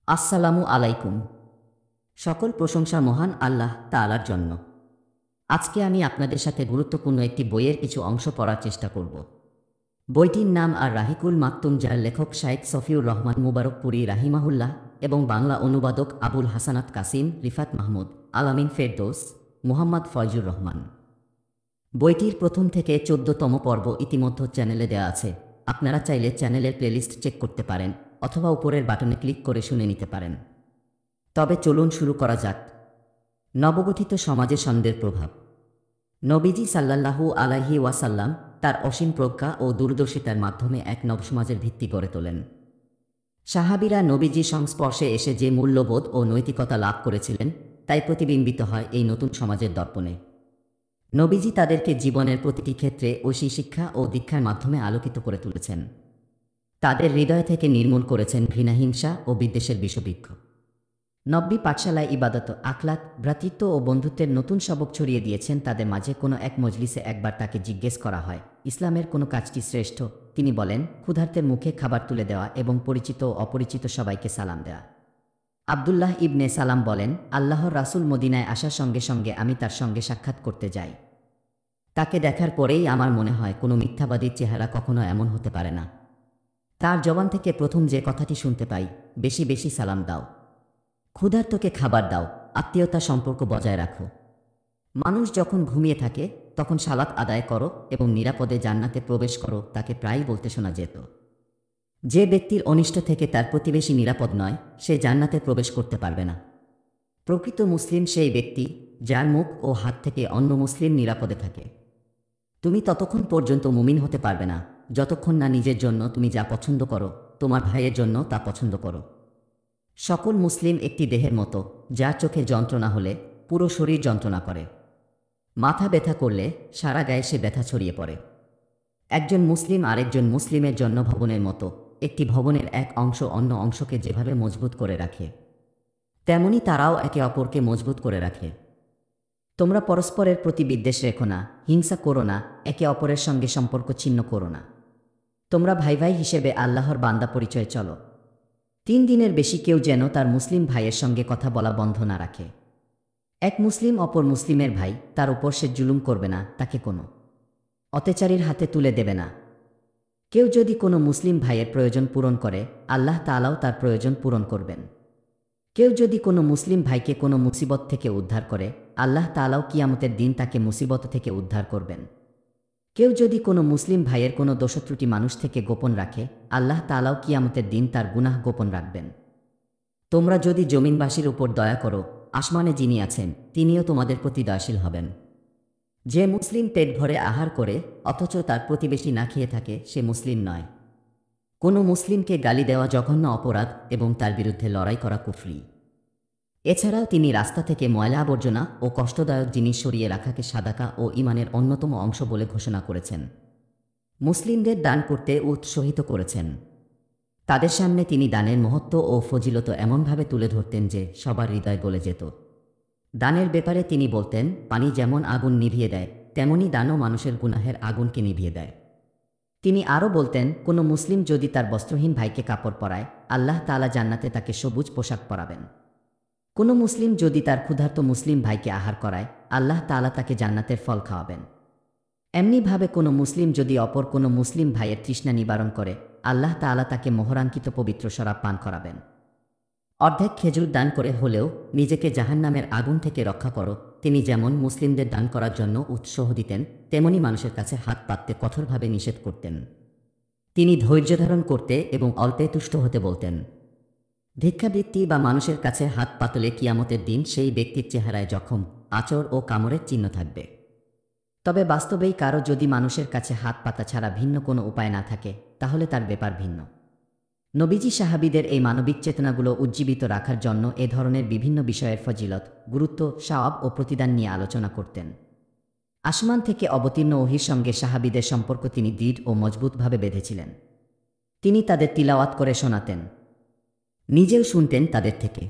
আসসালামু আলাইকুম। সকল প্রশংসা মহান আল্লাহ তাআলার জন্য। আজকে আমি আপনাদের সাথে গুরুত্বপূর্ণ একটি বইয়ের কিছু অংশ পড়ার চেষ্টা করব। বইটির নাম আর রাহিকুল মাকতুম, যার লেখক শাইখ সফিউর রহমান মুবারকপুরি রাহিমাহুল্লাহ এবং বাংলা অনুবাদক আবুল হাসানাত কাসিম, রিফাত মাহমুদ, আলামিন ফেরদৌস, মুহাম্মদ ফয়জুর রহমান। বইটির প্রথম থেকে ১৪তম পর্ব ইতিমধ্যে চ্যানেলে দেওয়া আছে। আপনারা চাইলে চ্যানেলের প্লেলিস্ট চেক করতে পারেন অথবা উপরের বাটনে ক্লিক করে শুনে নিতে পারেন। তবে চলুন শুরু করা যাক। নবগঠিত সমাজে সন্দেহের প্রভাব। নবীজি সাল্লাল্লাহু আলাইহি ওয়াসাল্লাম তার অসীম প্রজ্ঞা ও দূরদর্শিতার মাধ্যমে এক নবসমাজের ভিত্তি গড়ে তোলেন। সাহাবীরা নবীজির সংস্পর্শে এসে যে মূল্যবোধ ও নৈতিকতা লাভ করেছিলেন তাই প্রতিবিম্বিত হয় এই নতুন সমাজের দর্পণে। নবীজি তাদেরকে জীবনের প্রতিটি ক্ষেত্রে ঐশী শিক্ষা ও দীক্ষার মাধ্যমে আলোকিত করে তুলেছেন। তাদের হৃদয় থেকে নির্মূল করেছেন ঘৃণাহিংসা ও বিদ্বেষের বিষবৃক্ষ। নব্বী পাঠশালায় ইবাদত, আখলাক, ভ্রাতৃত্ব ও বন্ধুত্বের নতুন সবক ছড়িয়ে দিয়েছেন। তাদের মাঝে কোনো এক মজলিসে একবার তাকে জিজ্ঞেস করা হয়, ইসলামের কোনো কাজটি শ্রেষ্ঠ? তিনি বলেন, ক্ষুধার্তের মুখে খাবার তুলে দেওয়া এবং পরিচিত ও অপরিচিত সবাইকে সালাম দেওয়া। আবদুল্লাহ ইবনে সালাম বলেন, আল্লাহর রাসূল মদিনায় আসার সঙ্গে সঙ্গে আমি তার সঙ্গে সাক্ষাৎ করতে যাই। তাকে দেখার পরেই আমার মনে হয় কোনো মিথ্যাবাদীর চেহারা কখনো এমন হতে পারে না। তার জবান থেকে প্রথম যে কথাটি শুনতে পাই, বেশি বেশি সালাম দাও, ক্ষুধার্তকে খাবার দাও, আত্মীয়তা সম্পর্ক বজায় রাখো। মানুষ যখন ঘুমিয়ে থাকে তখন সালাত আদায় করো এবং নিরাপদে জান্নাতে প্রবেশ করো, তাকে প্রায়ই বলতে শোনা যেত। যে ব্যক্তির অনিষ্ট থেকে তার প্রতিবেশী নিরাপদ নয়, সে জান্নাতে প্রবেশ করতে পারবে না। প্রকৃত মুসলিম সেই ব্যক্তি যার মুখ ও হাত থেকে অন্য মুসলিম নিরাপদে থাকে। তুমি ততক্ষণ পর্যন্ত মুমিন হতে পারবে না যতক্ষণ না নিজের জন্য তুমি যা পছন্দ করো তোমার ভাইয়ের জন্য তা পছন্দ করো। সকল মুসলিম একটি দেহের মতো, যার চোখে যন্ত্রণা হলে পুরো শরীর যন্ত্রণা করে। মাথা ব্যথা করলে সারা গায়ে সে ব্যথা ছড়িয়ে পড়ে। একজন মুসলিম আরেকজন মুসলিমের জন্য ভবনের মতো, একটি ভবনের এক অংশ অন্য অংশকে যেভাবে মজবুত করে রাখে তেমনি তারাও একে অপরকে মজবুত করে রাখে। তোমরা পরস্পরের প্রতি বিদ্বেষ রেখো না, হিংসা করো না, একে অপরের সঙ্গে সম্পর্ক ছিন্ন করো না। তোমরা ভাই ভাই হিসেবে আল্লাহর বান্দা পরিচয়ে চলো। ৩ দিনের বেশি কেউ যেন তার মুসলিম ভাইয়ের সঙ্গে কথা বলা বন্ধ না রাখে। এক মুসলিম অপর মুসলিমের ভাই, তার উপর সে জুলুম করবে না, তাকে কোনো অত্যাচারীর হাতে তুলে দেবে না। কেউ যদি কোনো মুসলিম ভাইয়ের প্রয়োজন পূরণ করে, আল্লাহ তাআলাও তার প্রয়োজন পূরণ করবেন। কেউ যদি কোনো মুসলিম ভাইকে কোনো মুসিবত থেকে উদ্ধার করে, আল্লাহ তাআলাও কিয়ামতের দিন তাকে মুসিবত থেকে উদ্ধার করবেন। কেউ যদি কোনো মুসলিম ভাইয়ের কোনো দোষত্রুটি মানুষ থেকে গোপন রাখে, আল্লাহ তাআলাও কিয়ামতের দিন তার গুনাহ গোপন রাখবেন। তোমরা যদি জমিনবাসীর উপর দয়া করো, আসমানে যিনি আছেন তিনিও তোমাদের প্রতি দয়াশীল হবেন। যে মুসলিম পেট ভরে আহার করে অথচ তার প্রতিবেশী না খেয়ে থাকে, সে মুসলিম নয়। কোনো মুসলিমকে গালি দেওয়া জঘন্য অপরাধ এবং তার বিরুদ্ধে লড়াই করা কুফরি। এছাড়াও তিনি রাস্তা থেকে ময়লা আবর্জনা ও কষ্টদায়ক জিনিস সরিয়ে রাখাকে সাদাকা ও ঈমানের অন্যতম অংশ বলে ঘোষণা করেছেন। মুসলিমদের দান করতে উৎসাহিত করেছেন। তাদের সামনে তিনি দানের মহত্ব ও ফজিলত এমনভাবে তুলে ধরতেন যে সবার হৃদয় গলে যেত। দানের ব্যাপারে তিনি বলতেন, পানি যেমন আগুন নিভিয়ে দেয়, তেমনি দানও মানুষের গুনাহের আগুনকে নিভিয়ে দেয়। তিনি আরও বলতেন, কোনো মুসলিম যদি তার বস্ত্রহীন ভাইকে কাপড় পরায়, আল্লাহ তাআলা জান্নাতে তাকে সবুজ পোশাক পরাবেন। কোনো মুসলিম যদি তার ক্ষুধার্ত মুসলিম ভাইকে আহার করায়, আল্লাহ তাআলা তাকে জান্নাতের ফল খাওয়াবেন। এমনিভাবে কোনো মুসলিম যদি অপর কোনো মুসলিম ভাইয়ের তৃষ্ণা নিবারণ করে, আল্লাহ তাআলা তাকে মোহরাঙ্কিত পবিত্র শরাব পান করাবেন। অর্ধেক খেজুর দান করে হলেও নিজেকে জাহান্নামের আগুন থেকে রক্ষা করো। তিনি যেমন মুসলিমদের দান করার জন্য উৎসাহ দিতেন, তেমনি মানুষের কাছে হাত পাততে কঠোরভাবে নিষেধ করতেন। তিনি ধৈর্য ধারণ করতে এবং অল্পে তুষ্ট হতে বলতেন। ভিক্ষাবৃত্তি বা মানুষের কাছে হাত পাতলে কিয়ামতের দিন সেই ব্যক্তির চেহারায় জখম, আঁচড় ও কামড়ের চিহ্ন থাকবে। তবে বাস্তবেই কারো যদি মানুষের কাছে হাত পাতা ছাড়া ভিন্ন কোনো উপায় না থাকে, তাহলে তার ব্যাপার ভিন্ন। নবীজি সাহাবীদের এই মানবিক চেতনাগুলো উজ্জীবিত রাখার জন্য এ ধরনের বিভিন্ন বিষয়ের ফজিলত, গুরুত্ব, সওয়াব ও প্রতিদান নিয়ে আলোচনা করতেন। আসমান থেকে অবতীর্ণ ওহীর সঙ্গে সাহাবীদের সম্পর্ক তিনি দৃঢ় ও মজবুতভাবে বেঁধেছিলেন। তিনি তাদের তিলাওয়াত করে শোনাতেন, নিজেও শুনতেন তাদের থেকে।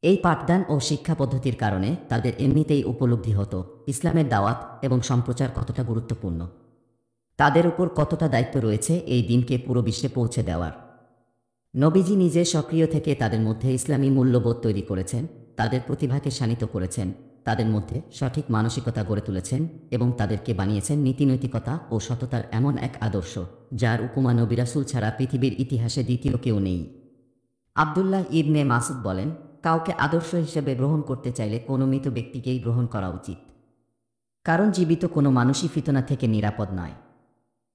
এই পাঠদান ও শিক্ষা পদ্ধতির কারণে তাদের এমনিতেই উপলব্ধি হতো ইসলামের দাওয়াত এবং সম্প্রচার কতটা গুরুত্বপূর্ণ, তাদের উপর কতটা দায়িত্ব রয়েছে এই দিনকে পুরো বিশ্বে পৌঁছে দেওয়ার। নবীজি নিজে সক্রিয় থেকে তাদের মধ্যে ইসলামী মূল্যবোধ তৈরি করেছেন, তাদের প্রতিভাকে শানিত করেছেন, তাদের মধ্যে সঠিক মানসিকতা গড়ে তুলেছেন এবং তাদেরকে বানিয়েছেন নীতিনৈতিকতা ও সততার এমন এক আদর্শ যার উপমা নবী রাসূল ছাড়া পৃথিবীর ইতিহাসে দ্বিতীয় কেউ নেই। আবদুল্লাহ ইবনে মাসুদ বলেন, কাউকে আদর্শ হিসেবে গ্রহণ করতে চাইলে কোনো মৃত ব্যক্তিকেই গ্রহণ করা উচিত, কারণ জীবিত কোনো মানুষই ফিতনা থেকে নিরাপদ নয়।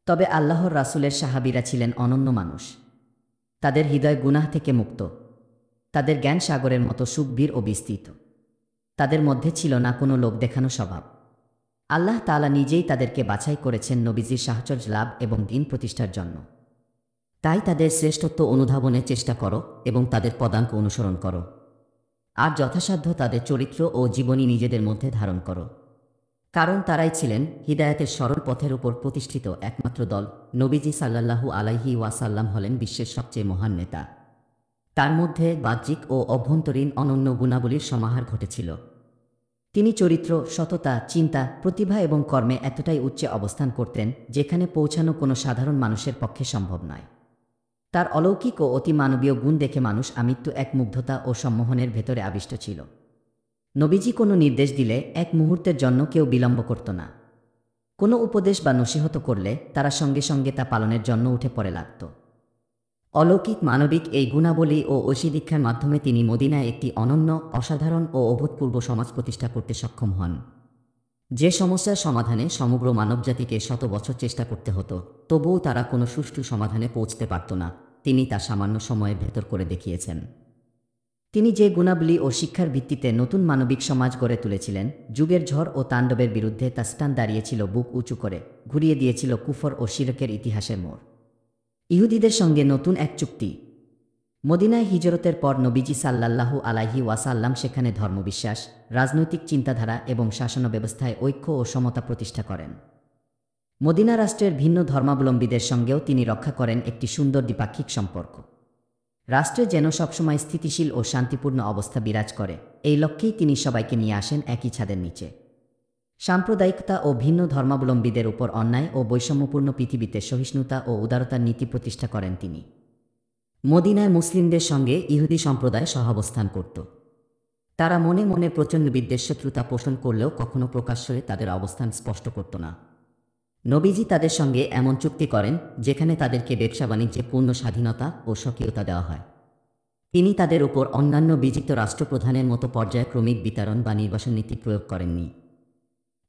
তবে আল্লাহর রাসূলের সাহাবীরা ছিলেন অনন্য মানুষ। তাদের হৃদয় গুনাহ থেকে মুক্ত, তাদের জ্ঞান সাগরের মতো সুগভীর ও বিস্তৃত। তাদের মধ্যে ছিল না কোনো লোক দেখানো স্বভাব। আল্লাহ তাআলা নিজেই তাদেরকে বাছাই করেছেন নবীজির সাহচর্য লাভ এবং দিন প্রতিষ্ঠার জন্য। তাই তাদের শ্রেষ্ঠত্ব অনুধাবনের চেষ্টা করো এবং তাদের পদাঙ্ক অনুসরণ করো, আর যথাসাধ্য তাদের চরিত্র ও জীবনী নিজেদের মধ্যে ধারণ করো, কারণ তারাই ছিলেন হিদায়াতের সরল পথের উপর প্রতিষ্ঠিত একমাত্র দল। নবীজি সাল্লাল্লাহু আলাইহি ওয়াসাল্লাম হলেন বিশ্বের সবচেয়ে মহান নেতা। তার মধ্যে বাহ্যিক ও অভ্যন্তরীণ অনন্য গুণাবলীর সমাহার ঘটেছিল। তিনি চরিত্র, সততা, চিন্তা, প্রতিভা এবং কর্মে এতটাই উচ্চে অবস্থান করতেন যেখানে পৌঁছানো কোনো সাধারণ মানুষের পক্ষে সম্ভব নয়। তার অলৌকিক ও অতিমানবীয় গুণ দেখে মানুষ আমৃত্যু এক মুগ্ধতা ও সম্মোহনের ভেতরে আবিষ্ট ছিল। নবীজি কোনো নির্দেশ দিলে এক মুহূর্তের জন্য কেউ বিলম্ব করত না। কোনো উপদেশ বা নসিহত করলে তারা সঙ্গে সঙ্গে তা পালনের জন্য উঠে পড়ে লাগত। অলৌকিক মানবিক এই গুণাবলী ও ঐশী দীক্ষার মাধ্যমে তিনি মদিনায় একটি অনন্য, অসাধারণ ও অভূতপূর্ব সমাজ প্রতিষ্ঠা করতে সক্ষম হন। যে সমস্যার সমাধানে সমগ্র মানবজাতিকে শত বছর চেষ্টা করতে হতো, তবুও তারা কোনো সুষ্ঠু সমাধানে পৌঁছতে পারত না, তিনি তা সামান্য সময়ের ভেতর করে দেখিয়েছেন। তিনি যে গুণাবলী ও শিক্ষার ভিত্তিতে নতুন মানবিক সমাজ গড়ে তুলেছিলেন, যুগের ঝড় ও তাণ্ডবের বিরুদ্ধে তা স্থান দাঁড়িয়েছিল বুক উঁচু করে, ঘুরিয়ে দিয়েছিল কুফর ও শিরকের ইতিহাসের মোড়। ইহুদিদের সঙ্গে নতুন এক চুক্তি। মদিনায় হিজরতের পর নবীজি সাল্লাল্লাহু আলাইহি ওয়াসাল্লাম সেখানে ধর্মবিশ্বাস, রাজনৈতিক চিন্তাধারা এবং শাসন ব্যবস্থায় ঐক্য ও সমতা প্রতিষ্ঠা করেন। মদিনা রাষ্ট্রের ভিন্ন ধর্মাবলম্বীদের সঙ্গেও তিনি রক্ষা করেন একটি সুন্দর দ্বিপাক্ষিক সম্পর্ক। রাষ্ট্রে যেন সবসময় স্থিতিশীল ও শান্তিপূর্ণ অবস্থা বিরাজ করে, এই লক্ষ্যেই তিনি সবাইকে নিয়ে আসেন একই ছাদের নিচে। সাম্প্রদায়িকতা ও ভিন্ন ধর্মাবলম্বীদের উপর অন্যায় ও বৈষম্যপূর্ণ পৃথিবীতে সহিষ্ণুতা ও উদারতার নীতি প্রতিষ্ঠা করেন তিনি। মদিনায় মুসলিমদের সঙ্গে ইহুদি সম্প্রদায় সহাবস্থান করত। তারা মনে মনে প্রচণ্ড বিদ্বেষ শত্রুতা পোষণ করলেও কখনো প্রকাশ্যে তাদের অবস্থান স্পষ্ট করত না। নবীজি তাদের সঙ্গে এমন চুক্তি করেন যেখানে তাদেরকে ব্যবসা বাণিজ্যে পূর্ণ স্বাধীনতা ও স্বকীয়তা দেওয়া হয়। তিনি তাদের উপর অন্যান্য বিজিত রাষ্ট্রপ্রধানের মতো পর্যায়ক্রমিক বিতরণ বা নির্বাসন নীতি প্রয়োগ করেননি।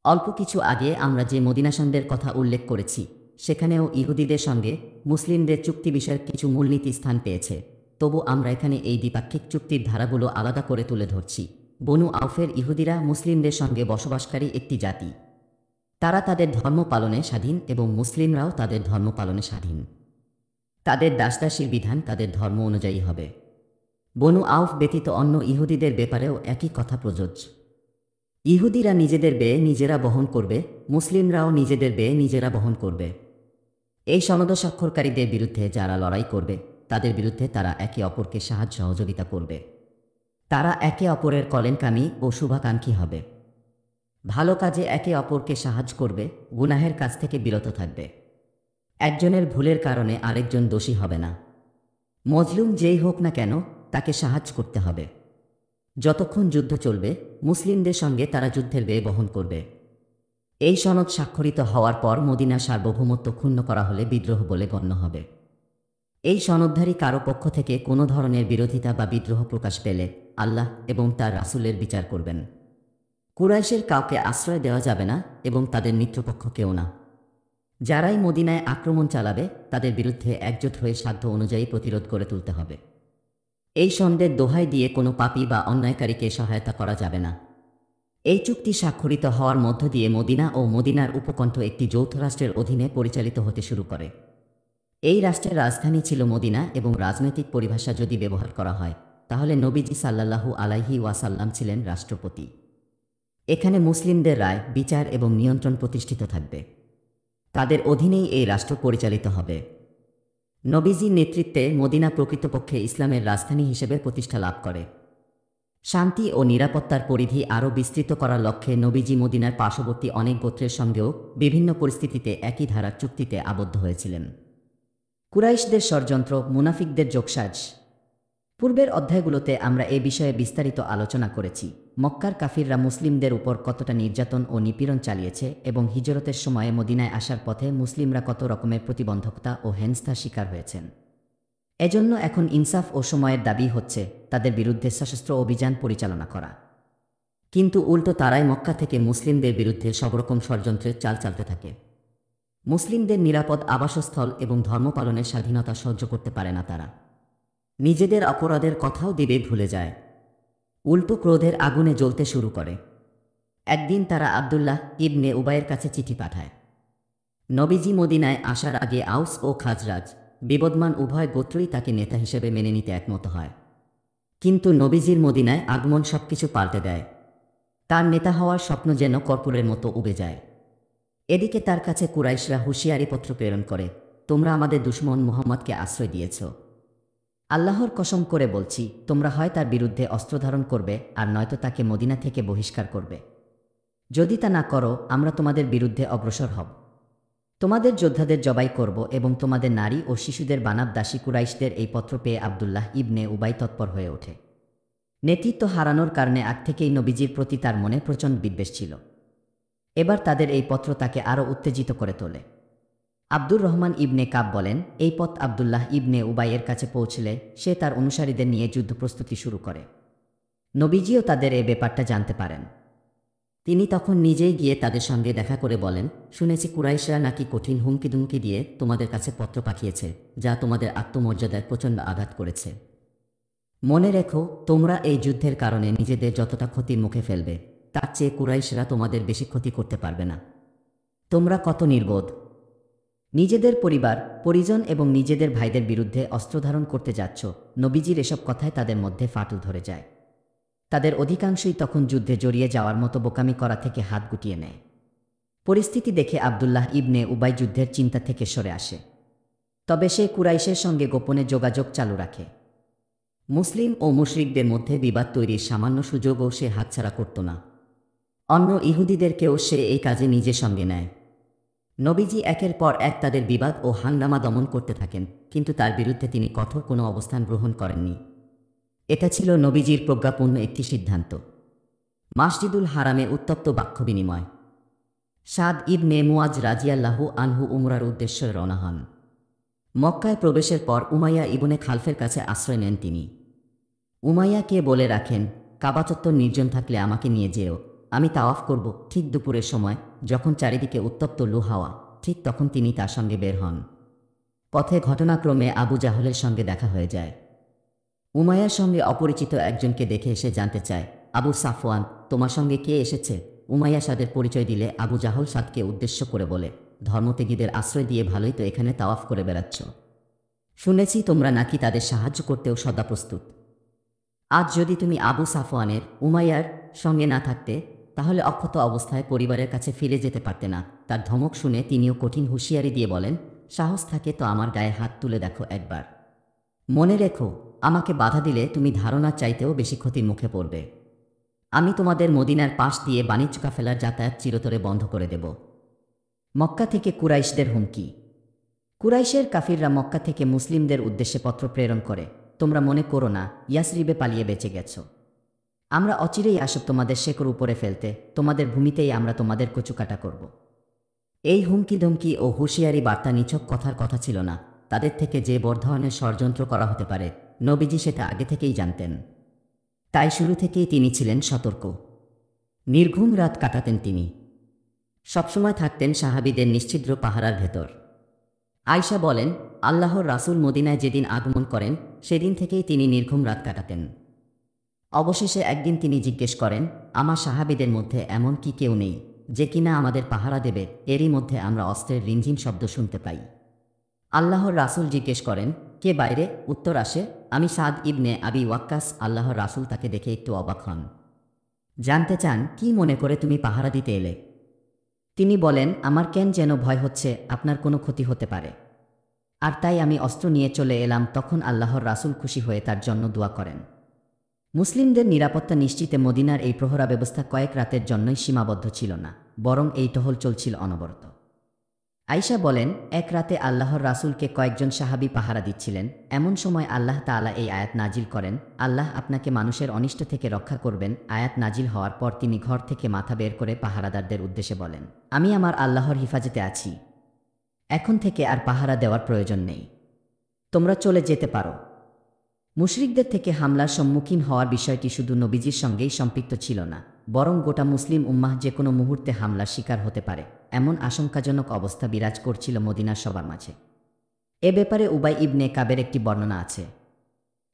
অল্প কিছু আগে আমরা যে মদিনা সন্ধির কথা উল্লেখ করেছি, সেখানেও ইহুদিদের সঙ্গে মুসলিমদের চুক্তি বিষয়ক কিছু মূলনীতি স্থান পেয়েছে। তবু আমরা এখানে এই দ্বিপাক্ষিক চুক্তির ধারাগুলো আলাদা করে তুলে ধরছি। বনু আউফের ইহুদিরা মুসলিমদের সঙ্গে বসবাসকারী একটি জাতি। তারা তাদের ধর্ম পালনে স্বাধীন এবং মুসলিমরাও তাদের ধর্ম পালনে স্বাধীন। তাদের দাসদাসীর বিধান তাদের ধর্ম অনুযায়ী হবে। বনু আউফ ব্যতীত অন্য ইহুদিদের ব্যাপারেও একই কথা প্রযোজ্য। ইহুদিরা নিজেদের ব্যয় নিজেরা বহন করবে, মুসলিমরাও নিজেদের ব্যয় নিজেরা বহন করবে। এই সনদ স্বাক্ষরকারীদের বিরুদ্ধে যারা লড়াই করবে, তাদের বিরুদ্ধে তারা একে অপরকে সাহায্য সহযোগিতা করবে। তারা একে অপরের কলেনকামী ও শুভাকাঙ্ক্ষী হবে। ভালো কাজে একে অপরকে সাহায্য করবে, গুনাহের কাজ থেকে বিরত থাকবে। একজনের ভুলের কারণে আরেকজন দোষী হবে না। মজলুম যেই হোক না কেন, তাকে সাহায্য করতে হবে। যতক্ষণ যুদ্ধ চলবে, মুসলিমদের সঙ্গে তারা যুদ্ধের ব্যয় বহন করবে। এই সনদ স্বাক্ষরিত হওয়ার পর মদিনার সার্বভৌমত্ব ক্ষুণ্ণ করা হলে বিদ্রোহ বলে গণ্য হবে। এই সনদধারী কারো পক্ষ থেকে কোনো ধরনের বিরোধিতা বা বিদ্রোহ প্রকাশ পেলে আল্লাহ এবং তার রাসূলের বিচার করবেন। কুরাইশের কাউকে আশ্রয় দেওয়া যাবে না এবং তাদের মিত্রপক্ষ কেউ না। যারাই মদিনায় আক্রমণ চালাবে, তাদের বিরুদ্ধে একজোট হয়ে সাধ্য অনুযায়ী প্রতিরোধ গড়ে তুলতে হবে। এই সনদের দোহাই দিয়ে কোনো পাপী বা অন্যায়কারীকে সহায়তা করা যাবে না। এই চুক্তি স্বাক্ষরিত হওয়ার মধ্য দিয়ে মদিনা ও মদিনার উপকণ্ঠ একটি যৌথ রাষ্ট্রের অধীনে পরিচালিত হতে শুরু করে। এই রাষ্ট্রের রাজধানী ছিল মদিনা এবং রাজনৈতিক পরিভাষা যদি ব্যবহার করা হয়, তাহলে নবীজি সাল্লাল্লাহু আলাইহি ওয়াসাল্লাম ছিলেন রাষ্ট্রপতি। এখানে মুসলিমদের রায়, বিচার এবং নিয়ন্ত্রণ প্রতিষ্ঠিত থাকবে। তাদের অধীনেই এই রাষ্ট্র পরিচালিত হবে। নবীজির নেতৃত্বে মদিনা প্রকৃতপক্ষে ইসলামের রাজধানী হিসেবে প্রতিষ্ঠা লাভ করে। শান্তি ও নিরাপত্তার পরিধি আরও বিস্তৃত করার লক্ষ্যে নবীজি মদিনার পার্শ্ববর্তী অনেক গোত্রের সঙ্গেও বিভিন্ন পরিস্থিতিতে একই ধারার চুক্তিতে আবদ্ধ হয়েছিলেন। কুরাইশদের ষড়যন্ত্র, মুনাফিকদের যোগসাজ। পূর্বের অধ্যায়গুলোতে আমরা এ বিষয়ে বিস্তারিত আলোচনা করেছি। মক্কার কাফিররা মুসলিমদের উপর কতটা নির্যাতন ও নিপীড়ন চালিয়েছে এবং হিজরতের সময়ে মদিনায় আসার পথে মুসলিমরা কত রকমের প্রতিবন্ধকতা ও হেনস্থার শিকার হয়েছেন। এজন্য এখন ইনসাফ ও সময়ের দাবি হচ্ছে তাদের বিরুদ্ধে সশস্ত্র অভিযান পরিচালনা করা। কিন্তু উল্টো তারাই মক্কা থেকে মুসলিমদের বিরুদ্ধে সবরকম ষড়যন্ত্রের চাল চালতে থাকে। মুসলিমদের নিরাপদ আবাসস্থল এবং ধর্ম পালনের স্বাধীনতা সহ্য করতে পারে না তারা। নিজেদের অপরাধের কথাও দিবে ভুলে যায়। উল্টো ক্রোধের আগুনে জ্বলতে শুরু করে। একদিন তারা আব্দুল্লাহ ইবনে উবাইয়ের কাছে চিঠি পাঠায়। নবীজি মদিনায় আসার আগে আউস ও খাজরাজ বিবদমান উভয় গোত্রই তাকে নেতা হিসেবে মেনে নিতে একমত হয়। কিন্তু নবীজির মদিনায় আগমন সবকিছু পাল্টে দেয়। তার নেতা হওয়ার স্বপ্ন যেন কর্পূরের মতো উবে যায়। এদিকে তার কাছে কুরাইশরা হুঁশিয়ারি পত্র প্রেরণ করে, তোমরা আমাদের দুশমন মুহাম্মদকে আশ্রয় দিয়েছ। আল্লাহর কসম করে বলছি, তোমরা হয় তার বিরুদ্ধে অস্ত্র ধারণ করবে আর নয়তো তাকে মদিনা থেকে বহিষ্কার করবে। যদি তা না করো, আমরা তোমাদের বিরুদ্ধে অগ্রসর হব। তোমাদের যোদ্ধাদের জবাই করব এবং তোমাদের নারী ও শিশুদের বানাব দাসী। কুরাইশদের এই পত্র পেয়ে আব্দুল্লাহ ইবনে উবাই তৎপর হয়ে ওঠে। নেতৃত্ব হারানোর কারণে আগ থেকেই নবীজির প্রতি তার মনে প্রচণ্ড বিদ্বেষ ছিল। এবার তাদের এই পত্র তাকে আরও উত্তেজিত করে তোলে। আব্দুর রহমান ইবনে কাব বলেন, এই পথ আব্দুল্লাহ ইবনে উবাইয়ের কাছে পৌঁছলে সে তার অনুসারীদের নিয়ে যুদ্ধ প্রস্তুতি শুরু করে। নবীজিও তাদের এ ব্যাপারটা জানতে পারেন। তিনি তখন নিজেই গিয়ে তাদের সঙ্গে দেখা করে বলেন, শুনেছি কুরাইশরা নাকি কঠিন হুমকি দিয়ে তোমাদের কাছে পত্র পাঠিয়েছে, যা তোমাদের আত্মমর্যাদায় প্রচণ্ড আঘাত করেছে। মনে রেখো, তোমরা এই যুদ্ধের কারণে নিজেদের যতটা ক্ষতির মুখে ফেলবে, তার চেয়ে কুরাইশরা তোমাদের বেশি ক্ষতি করতে পারবে না। তোমরা কত নির্বোধ! নিজেদের পরিবার পরিজন এবং নিজেদের ভাইদের বিরুদ্ধে অস্ত্র ধারণ করতে যাচ্ছ। নবীজির এসব কথায় তাদের মধ্যে ফাটল ধরে যায়। তাদের অধিকাংশই তখন যুদ্ধে জড়িয়ে যাওয়ার মতো বোকামি করা থেকে হাত গুটিয়ে নেয়। পরিস্থিতি দেখে আব্দুল্লাহ ইবনে উবাই যুদ্ধের চিন্তা থেকে সরে আসে। তবে সে কুরাইশের সঙ্গে গোপনে যোগাযোগ চালু রাখে। মুসলিম ও মুশরিকদের মধ্যে বিবাদ তৈরির সামান্য সুযোগও সে হাতছাড়া করত না। অন্য ইহুদিদেরকেও সে এই কাজে নিজের সঙ্গে নেয়। নবীজি একের পর এক তাদের বিবাদ ও হাঙ্গামা দমন করতে থাকেন, কিন্তু তার বিরুদ্ধে তিনি কঠোর কোনো অবস্থান গ্রহণ করেননি। এটা ছিল নবীজির প্রজ্ঞাপূর্ণ একটি সিদ্ধান্ত। মসজিদুল হারামে উত্তপ্ত বাক্য বিনিময়। সাদ ইবনে মুআজ রাজিয়াল্লাহু আনহু উমরার উদ্দেশ্যে রওনা হন। মক্কায় প্রবেশের পর উমাইয়া ইবনে খালফের কাছে আশ্রয় নেন তিনি। উমাইয়াকে বলে রাখেন, কাবা চত্বর নির্জন থাকলে আমাকে নিয়ে যেও, আমি তাওয়াফ করব। ঠিক দুপুরের সময় যখন চারিদিকে উত্তপ্ত লু হাওয়া, ঠিক তখন তিনি তার সঙ্গে বের হন। পথে ঘটনাক্রমে আবু জাহলের সঙ্গে দেখা হয়ে যায়। উমাইয়ার সঙ্গে অপরিচিত একজনকে দেখে এসে জানতে চায়, আবু সাফওয়ান, তোমার সঙ্গে কে এসেছে? উমাইয়া সাদের পরিচয় দিলে আবু জাহল সাদকে উদ্দেশ্য করে বলে, ধর্মত্যাগীদের আশ্রয় দিয়ে ভালোই তো এখানে তাওয়াফ করে বেড়াচ্ছ। শুনেছি তোমরা নাকি তাদের সাহায্য করতেও সদা প্রস্তুত। আজ যদি তুমি আবু সাফওয়ানের উমাইয়ার সঙ্গে না থাকতে, তাহলে অক্ষত অবস্থায় পরিবারের কাছে ফিরে যেতে পারতে না। তার ধমক শুনে তিনিও কঠিন হুঁশিয়ারি দিয়ে বলেন, সাহস থাকে তো আমার গায়ে হাত তুলে দেখো একবার। মনে রেখো, আমাকে বাধা দিলে তুমি ধারণার চাইতেও বেশি ক্ষতির মুখে পড়বে। আমি তোমাদের মদিনার পাশ দিয়ে বাণিজ্য কাফেলার যাতায়াত চিরতরে বন্ধ করে দেব। মক্কা থেকে কুরাইশদের হুমকি। কুরাইশের কাফিররা মক্কা থেকে মুসলিমদের উদ্দেশ্যে পত্র প্রেরণ করে, তোমরা মনে করো না ইয়াসরিবে পালিয়ে বেঁচে গেছ। আমরা অচিরেই আসব তোমাদের শেকড় উপরে ফেলতে, তোমাদের ভূমিতেই আমরা তোমাদের কচুকাটা করব। এই হুমকি ধমকি ও হুঁশিয়ারি বার্তা নিছক কথার কথা ছিল না। তাদের থেকে যে বড় ধরনের ষড়যন্ত্র করা হতে পারে, নবীজি সেটা আগে থেকেই জানতেন। তাই শুরু থেকেই তিনি ছিলেন সতর্ক। নির্ঘুম রাত কাটাতেন তিনি। সবসময় থাকতেন সাহাবীদের নিশ্ছিদ্র পাহারার ভেতর। আয়শা বলেন, আল্লাহর রাসূল মদিনায় যেদিন আগমন করেন, সেদিন থেকেই তিনি নির্ঘুম রাত কাটাতেন। অবশেষে একদিন তিনি জিজ্ঞেস করেন, আমার সাহাবীদের মধ্যে এমন কি কেউ নেই যে কিনা আমাদের পাহারা দেবে? এরই মধ্যে আমরা অস্ত্রের রিমঝিম শব্দ শুনতে পাই। আল্লাহর রাসূল জিজ্ঞেস করেন, কে বাইরে? উত্তর আসে, আমি সাদ ইবনে আবি ওয়াক্কাস। আল্লাহর রাসূল তাকে দেখে একটু অবাক হন। জানতে চান, কি মনে করে তুমি পাহারা দিতে এলে? তিনি বলেন, আমার কেন যেন ভয় হচ্ছে আপনার কোনো ক্ষতি হতে পারে, আর তাই আমি অস্ত্র নিয়ে চলে এলাম। তখন আল্লাহর রাসূল খুশি হয়ে তার জন্য দোয়া করেন। মুসলিমদের নিরাপত্তা নিশ্চিতে মদিনার এই প্রহরা ব্যবস্থা কয়েক রাতের জন্যই সীমাবদ্ধ ছিল না, বরং এই টহল চলছিল অনবরত। আয়েশা বলেন, এক রাতে আল্লাহর রাসূলকে কয়েকজন সাহাবী পাহারা দিচ্ছিলেন। এমন সময় আল্লাহ তাআলা এই আয়াত নাজিল করেন, আল্লাহ আপনাকে মানুষের অনিষ্ট থেকে রক্ষা করবেন। আয়াত নাজিল হওয়ার পর তিনি ঘর থেকে মাথা বের করে পাহারাদারদের উদ্দেশ্যে বলেন, আমি আমার আল্লাহর হিফাজতে আছি। এখন থেকে আর পাহারা দেওয়ার প্রয়োজন নেই, তোমরা চলে যেতে পারো। মুশরিকদের থেকে হামলার সম্মুখীন হওয়ার বিষয়টি শুধু নবীজির সঙ্গেই সম্পৃক্ত ছিল না, বরং গোটা মুসলিম উম্মাহ যে কোনো মুহূর্তে হামলার শিকার হতে পারে এমন আশঙ্কাজনক অবস্থা বিরাজ করছিল মদিনার সবার মাঝে। এ ব্যাপারে উবাই ইবনে কাবের একটি বর্ণনা আছে।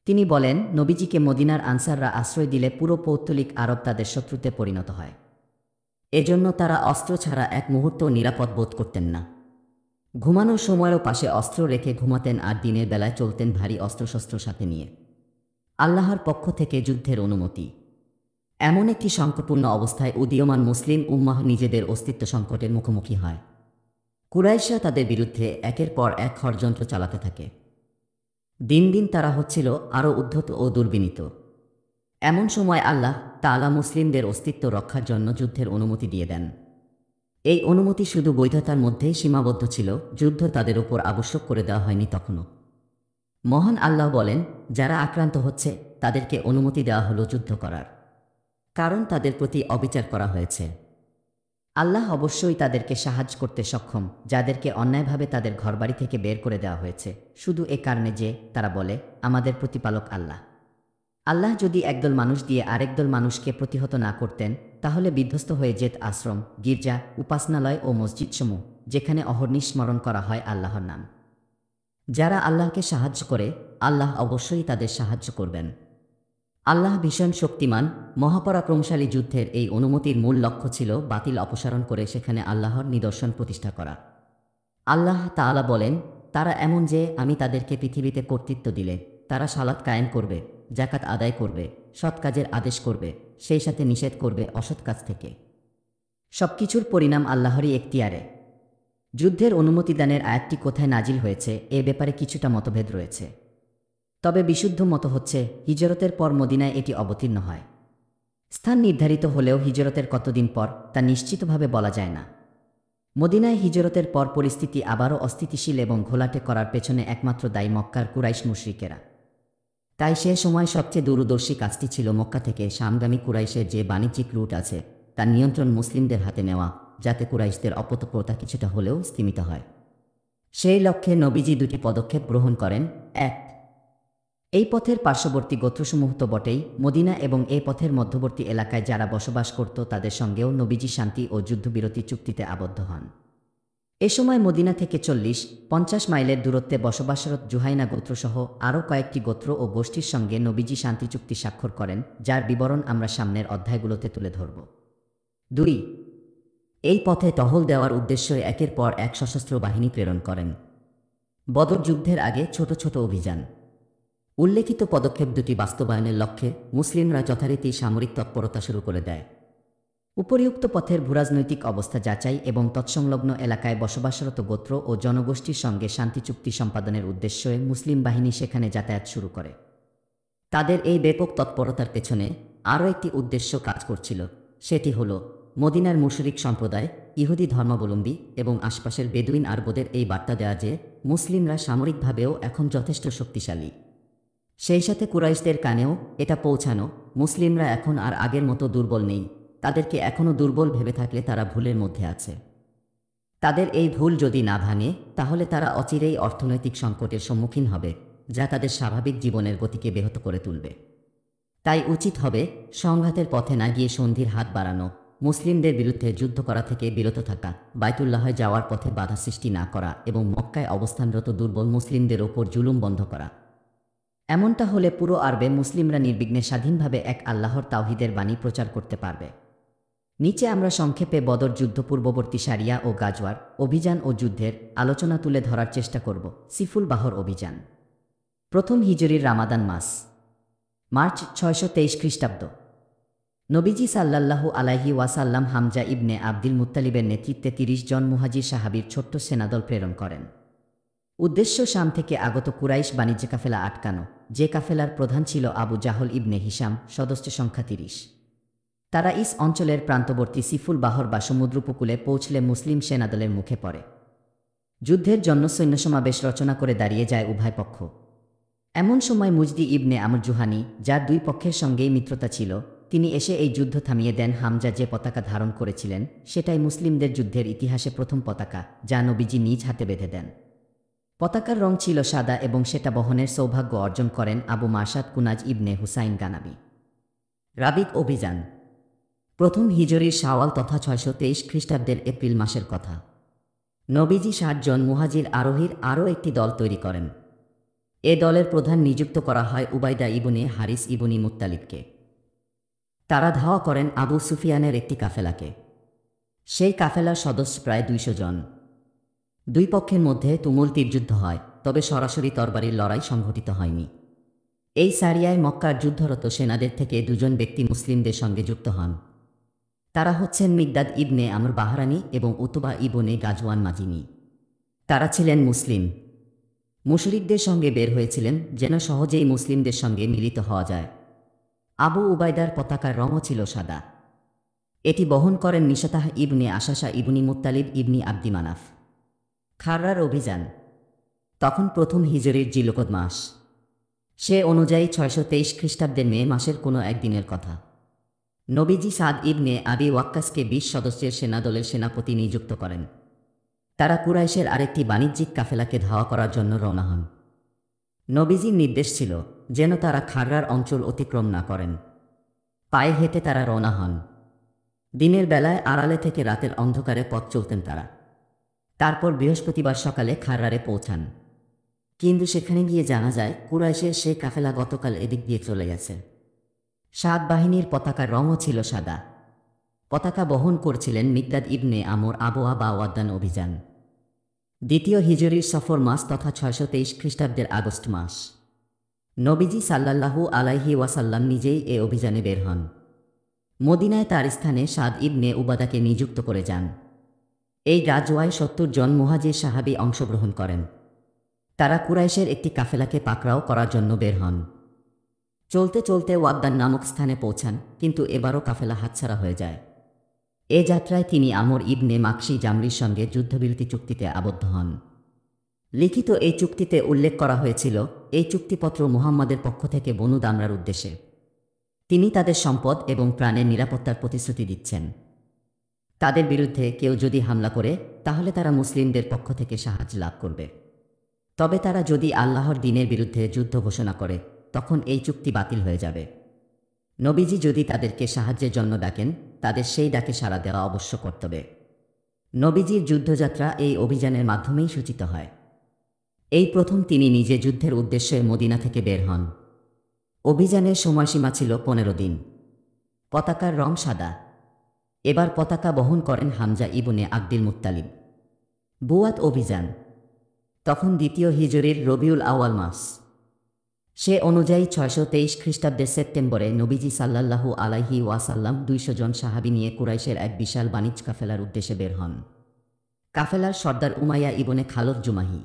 তিনি বলেন, নবীজিকে মদিনার আনসাররা আশ্রয় দিলে পুরো পৌত্তলিক আরব তাদের শত্রুতে পরিণত হয়। এজন্য তারা অস্ত্র ছাড়া এক মুহূর্তও নিরাপদ বোধ করতেন না। ঘুমানোর সময়ও পাশে অস্ত্র রেখে ঘুমাতেন আর দিনের বেলায় চলতেন ভারী অস্ত্রশস্ত্র সাথে নিয়ে। আল্লাহর পক্ষ থেকে যুদ্ধের অনুমতি। এমন একটি সংকটপূর্ণ অবস্থায় উদীয়মান মুসলিম উম্মাহ নিজেদের অস্তিত্ব সংকটের মুখোমুখি হয়। কুরাইশরা তাদের বিরুদ্ধে একের পর এক ষড়যন্ত্র চালাতে থাকে। দিন দিন তারা হচ্ছিল আরও উদ্ধত ও দুর্বিনীত। এমন সময় আল্লাহ তাআলা মুসলিমদের অস্তিত্ব রক্ষার জন্য যুদ্ধের অনুমতি দিয়ে দেন। এই অনুমতি শুধু বৈধতার মধ্যেই সীমাবদ্ধ ছিল, যুদ্ধ তাদের উপর আবশ্যক করে দেওয়া হয়নি তখনও। মহান আল্লাহ বলেন, যারা আক্রান্ত হচ্ছে তাদেরকে অনুমতি দেওয়া হলো যুদ্ধ করার, কারণ তাদের প্রতি অবিচার করা হয়েছে। আল্লাহ অবশ্যই তাদেরকে সাহায্য করতে সক্ষম, যাদেরকে অন্যায়ভাবে তাদের ঘরবাড়ি থেকে বের করে দেওয়া হয়েছে, শুধু এ কারণে যে তারা বলে, আমাদের প্রতিপালক আল্লাহ। আল্লাহ যদি একদল মানুষ দিয়ে আরেকদল মানুষকে প্রতিহত না করতেন, তাহলে বিধ্বস্ত হয়ে যেত আশ্রম, গির্জা, উপাসনালয় ও মসজিদসমূহ, যেখানে অহর্নিশ স্মরণ করা হয় আল্লাহর নাম। যারা আল্লাহকে সাহায্য করে, আল্লাহ অবশ্যই তাদের সাহায্য করবেন। আল্লাহ ভীষণ শক্তিমান, মহাপরাক্রমশালী। যুদ্ধের এই অনুমতির মূল লক্ষ্য ছিল বাতিল অপসারণ করে সেখানে আল্লাহর নিদর্শন প্রতিষ্ঠা করা। আল্লাহ তাআলা বলেন, তারা এমন যে আমি তাদেরকে পৃথিবীতে কর্তৃত্ব দিলে তারা সালাত কায়েম করবে, যাকাত আদায় করবে, সৎ কাজের আদেশ করবে, সেই সাথে নিষেধ করবে অসৎ কাজ থেকে। সবকিছুর পরিণাম আল্লাহরই এখতিয়ারে। যুদ্ধের অনুমতি দানের আয়াতটি কোথায় নাজিল হয়েছে এ ব্যাপারে কিছুটা মতভেদ রয়েছে। তবে বিশুদ্ধ মত হচ্ছে, হিজরতের পর মদিনায় এটি অবতীর্ণ হয়। স্থান নির্ধারিত হলেও হিজরতের কতদিন পর তা নিশ্চিতভাবে বলা যায় না। মদিনায় হিজরতের পর পরিস্থিতি আবারও অস্থিতিশীল এবং ঘোলাটে করার পেছনে একমাত্র দায়ী মক্কার কুরাইশ মুশরিকেরা। তাই সে সময় সবচেয়ে দূরদর্শী কাজটি ছিল মক্কা থেকে শামগামী কুরাইশের যে বাণিজ্যিক রুট আছে তার নিয়ন্ত্রণ মুসলিমদের হাতে নেওয়া, যাতে কুরাইশদের অপতৎপরতা কিছুটা হলেও স্তিমিত হয়। সেই লক্ষ্যে নবীজি দুটি পদক্ষেপ গ্রহণ করেন। এক, এই পথের পার্শ্ববর্তী গোত্রসমূহ তো বটেই, মদিনা এবং এই পথের মধ্যবর্তী এলাকায় যারা বসবাস করত তাদের সঙ্গেও নবীজি শান্তি ও যুদ্ধবিরতি চুক্তিতে আবদ্ধ হন। এ সময় মদিনা থেকে 40-50 মাইলের দূরত্বে বসবাসরত জুহাইনা গোত্রসহ আরও কয়েকটি গোত্র ও গোষ্ঠীর সঙ্গে নবীজি শান্তি চুক্তি স্বাক্ষর করেন, যার বিবরণ আমরা সামনের অধ্যায়গুলোতে তুলে ধরব। 2, এই পথে টহল দেওয়ার উদ্দেশ্যে একের পর এক সশস্ত্র বাহিনী প্রেরণ করেন। বদর যুদ্ধের আগে ছোট ছোট অভিযান। উল্লেখিত পদক্ষেপ দুটি বাস্তবায়নের লক্ষ্যে মুসলিমরা যথারীতি সামরিক তৎপরতা শুরু করে দেয়। উপরিউক্ত পথের ভূরাজনৈতিক অবস্থা যাচাই এবং তৎসংলগ্ন এলাকায় বসবাসরত গোত্র ও জনগোষ্ঠীর সঙ্গে শান্তি চুক্তি সম্পাদনের উদ্দেশ্যে মুসলিম বাহিনী সেখানে যাতায়াত শুরু করে। তাদের এই ব্যাপক তৎপরতার পেছনে আরও একটি উদ্দেশ্য কাজ করছিল, সেটি হল মদিনার মুশরিক সম্প্রদায়, ইহুদি ধর্মাবলম্বী এবং আশপাশের বেদুইন আরবদের এই বার্তা দেওয়া যে মুসলিমরা সামরিকভাবেও এখন যথেষ্ট শক্তিশালী। সেই সাথে কুরাইশদের কানেও এটা পৌঁছানো, মুসলিমরা এখন আর আগের মতো দুর্বল নেই, তাদেরকে এখনও দুর্বল ভেবে থাকলে তারা ভুলের মধ্যে আছে। তাদের এই ভুল যদি না ভাঙে তাহলে তারা অচিরেই অর্থনৈতিক সংকটের সম্মুখীন হবে, যা তাদের স্বাভাবিক জীবনের গতিকে ব্যাহত করে তুলবে। তাই উচিত হবে সংঘাতের পথে না গিয়ে সন্ধির হাত বাড়ানো, মুসলিমদের বিরুদ্ধে যুদ্ধ করা থেকে বিরত থাকা, বাইতুল্লাহে যাওয়ার পথে বাধা সৃষ্টি না করা এবং মক্কায় অবস্থানরত দুর্বল মুসলিমদের ওপর জুলুম বন্ধ করা। এমনটা হলে পুরো আরবে মুসলিমরা নির্বিঘ্নে স্বাধীনভাবে এক আল্লাহর তাওহীদের বাণী প্রচার করতে পারবে। নিচে আমরা সংক্ষেপে বদর যুদ্ধ পূর্ববর্তী সারিয়া ও গাজওয়ার অভিযান ও যুদ্ধের আলোচনা তুলে ধরার চেষ্টা করব। সিফুল বাহর অভিযান। প্রথম হিজরির রামাদান মাস, মার্চ 623 খ্রিস্টাব্দ। নবীজি সাল্লাল্লাহু আলাইহি ওয়াসাল্লাম হামজা ইবনে আব্দুল মুত্তালিবের নেতৃত্বে 30 জন মুহাজির সাহাবীর ছোট্ট সেনাদল প্রেরণ করেন। উদ্দেশ্য শাম থেকে আগত কুরাইশ বাণিজ্য কাফেলা আটকানো, যে কাফেলার প্রধান ছিল আবু জাহল ইবনে হিশাম, সদস্য সংখ্যা 30। তারা ইস অঞ্চলের প্রান্তবর্তী সিফুল বাহর বা সমুদ্র উপকূলে পৌঁছলে মুসলিম সেনাদলের মুখে পড়ে। যুদ্ধের জন্য সৈন্যসমাবেশ রচনা করে দাঁড়িয়ে যায় উভয় পক্ষ। এমন সময় মুজদি ইবনে আমর জুহানি, যার দুই পক্ষের সঙ্গেই মিত্রতা ছিল, তিনি এসে এই যুদ্ধ থামিয়ে দেন। হামজা যে পতাকা ধারণ করেছিলেন সেটাই মুসলিমদের যুদ্ধের ইতিহাসে প্রথম পতাকা, যা নবীজি নিজ হাতে বেঁধে দেন। পতাকার রং ছিল সাদা এবং সেটা বহনের সৌভাগ্য অর্জন করেন আবু মারসাদ কুনাজ ইবনে হুসাইন গানাবি। রাবিক অভিযান। প্রথম হিজরির শাওয়াল তথা 623 খ্রিস্টাব্দের এপ্রিল মাসের কথা। নবীজি 60 জন মুহাজির আরোহীর আরও একটি দল তৈরি করেন। এ দলের প্রধান নিযুক্ত করা হয় উবাইদা ইবনে হারিস ইবনি মুত্তালিবকে। তারা ধাওয়া করেন আবু সুফিয়ানের একটি কাফেলাকে। সেই কাফেলার সদস্য প্রায় 200 জন। দুই পক্ষের মধ্যে তুমুল তীরযুদ্ধ হয়, তবে সরাসরি তরবারির লড়াই সংঘটিত হয়নি। এই সারিয়ায় মক্কার যুদ্ধরত সেনাদের থেকে দুজন ব্যক্তি মুসলিমদের সঙ্গে যুক্ত হন। তারা হচ্ছেন মিকদাদ ইবনে আমর বাহরানি এবং উতবা ইবনে গাজওয়ান মাজিনি। তারা ছিলেন মুসলিম। মুশরিকদের সঙ্গে বের হয়েছিলেন যেন সহজেই মুসলিমদের সঙ্গে মিলিত হওয়া যায়। আবু উবাইদার পতাকার রঙও ছিল সাদা। এটি বহন করেন নিশাতাহ ইবনে আশাশা ইবনি মুত্তালিব ইবনি আব্দি মানাফ। খাররার অভিযান। তখন প্রথম হিজরির জিলকদ মাস। সে অনুযায়ী 623 খ্রিস্টাব্দের মে মাসের কোনো একদিনের কথা। নবীজি সাদ ইবনে আবি ওয়াক্কাসকে 20 সদস্যের সেনাদলের সেনাপতি নিযুক্ত করেন। তারা কুরাইশের আরেকটি বাণিজ্যিক কাফেলাকে ধাওয়া করার জন্য রওনা হন। নবীজির নির্দেশ ছিল যেন তারা খাররার অঞ্চল অতিক্রম না করেন। পায়ে হেঁটে তারা রওনা হন। দিনের বেলায় আড়ালে থেকে রাতের অন্ধকারে পথ চলতেন তারা। তারপর বৃহস্পতিবার সকালে খাররারে পৌঁছান। কিন্তু সেখানে গিয়ে জানা যায় কুরাইশের সেই কাফেলা গতকাল এদিক দিয়ে চলে গেছে। সাত বাহিনীর পতাকার রঙও ছিল সাদা। পতাকা বহন করছিলেন মিকদাদ ইবনে আমর আবওয়া বা ওয়াদ্দান অভিযান। দ্বিতীয় হিজরির সফর মাস তথা 623 খ্রিস্টাব্দের আগস্ট মাস। নবীজি সাল্লাল্লাহু আলাইহি ওয়াসাল্লাম নিজেই এ অভিযানে বের হন। মদিনায় তার স্থানে সাদ ইবনে উবাদাকে নিযুক্ত করে যান। এই গাজওয়ায় 70 জন মুহাজির সাহাবী অংশগ্রহণ করেন। তারা কুরাইশের একটি কাফেলাকে পাকড়াও করার জন্য বের হন। চলতে চলতে ওয়াদ্দান নামক স্থানে পৌঁছান, কিন্তু এবারও কাফেলা হাতছাড়া হয়ে যায়। এ যাত্রায় তিনি আমর ইবনে মাকশি জামরির সঙ্গে যুদ্ধবিরতি চুক্তিতে আবদ্ধ হন। লিখিত এই চুক্তিতে উল্লেখ করা হয়েছিল এই চুক্তিপত্র মুহাম্মাদের পক্ষ থেকে বনু দামরার উদ্দেশ্যে। তিনি তাদের সম্পদ এবং প্রাণের নিরাপত্তার প্রতিশ্রুতি দিচ্ছেন। তাদের বিরুদ্ধে কেউ যদি হামলা করে তাহলে তারা মুসলিমদের পক্ষ থেকে সাহায্য লাভ করবে। তবে তারা যদি আল্লাহর দ্বীনের বিরুদ্ধে যুদ্ধ ঘোষণা করে তখন এই চুক্তি বাতিল হয়ে যাবে। নবীজি যদি তাদেরকে সাহায্যের জন্য ডাকেন তাদের সেই ডাকে সাড়া দেওয়া অবশ্য কর্তব্য। নবীজির যুদ্ধযাত্রা এই অভিযানের মাধ্যমেই সূচিত হয়। এই প্রথম তিনি নিজে যুদ্ধের উদ্দেশ্যে মদিনা থেকে বের হন। অভিযানের সময়সীমা ছিল 15 দিন। পতাকার রং সাদা। এবার পতাকা বহন করেন হামজা ইবনে আব্দুল মুত্তালিব। বুয়াত অভিযান। তখন দ্বিতীয় হিজরির রবিউল আউয়াল মাস। সে অনুযায়ী 623 খ্রিস্টাব্দের সেপ্টেম্বরে নবীজি সাল্লাল্লাহু আলাইহি ওয়াসাল্লাম 200 জন সাহাবী নিয়ে কুরাইশের এক বিশাল বাণিজ্য কাফেলার উদ্দেশ্যে বের হন। কাফেলার সর্দার উমাইয়া ইবনে খালদ জুমাহি।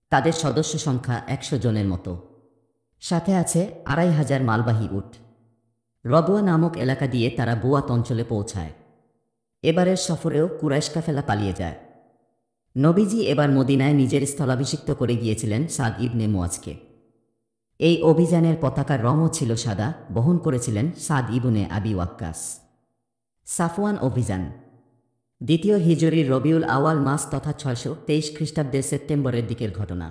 তাদের সদস্য সংখ্যা 100 জনের মতো। সাথে আছে 2500 মালবাহী উট। রদওয়া নামক এলাকা দিয়ে তারা বুয়াত অঞ্চলে পৌঁছায়। এবারের সফরেও কুরাইশ কাফেলা পালিয়ে যায়। নবীজি এবার মদিনায় নিজের স্থলাভিষিক্ত করে গিয়েছিলেন সাদ ইবনে মুয়াজকে। এই অভিযানের পতাকার রঙও ছিল সাদা, বহন করেছিলেন সাদ ইবনে আবি ওয়াক্কাস। সাফওয়ান অভিযান। দ্বিতীয় হিজরির রবিউল আওয়াল মাস তথা 623 খ্রিস্টাব্দের সেপ্টেম্বরের দিকের ঘটনা।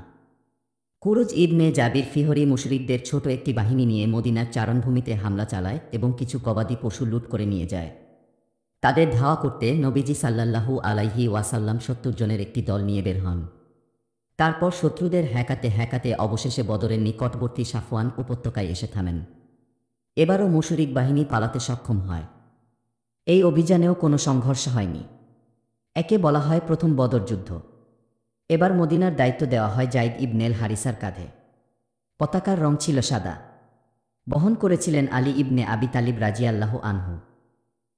কুরুজ ইবনে জাবির ফিহরি মুশরিকদের ছোট একটি বাহিনী নিয়ে মদিনার চারণভূমিতে হামলা চালায় এবং কিছু গবাদি পশু লুট করে নিয়ে যায়। তাদের ধাওয়া করতে নবীজি সাল্লাল্লাহু আলাইহি ওয়াসাল্লাম 70 জনের একটি দল নিয়ে বের হন। তারপর শত্রুদের হ্যাকাতে হ্যাকাতে অবশেষে বদরের নিকটবর্তী সাফওয়ান উপত্যকায় এসে থামেন। এবারও মুশরিক বাহিনী পালাতে সক্ষম হয়। এই অভিযানেও কোনো সংঘর্ষ হয়নি। একে বলা হয় প্রথম বদর যুদ্ধ। এবার মদিনার দায়িত্ব দেওয়া হয় যায়েদ ইবনেল হারিসার কাঁধে। পতাকার রং ছিল সাদা। বহন করেছিলেন আলী ইবনে আবি তালিব রাজিয়াল্লাহু আনহু।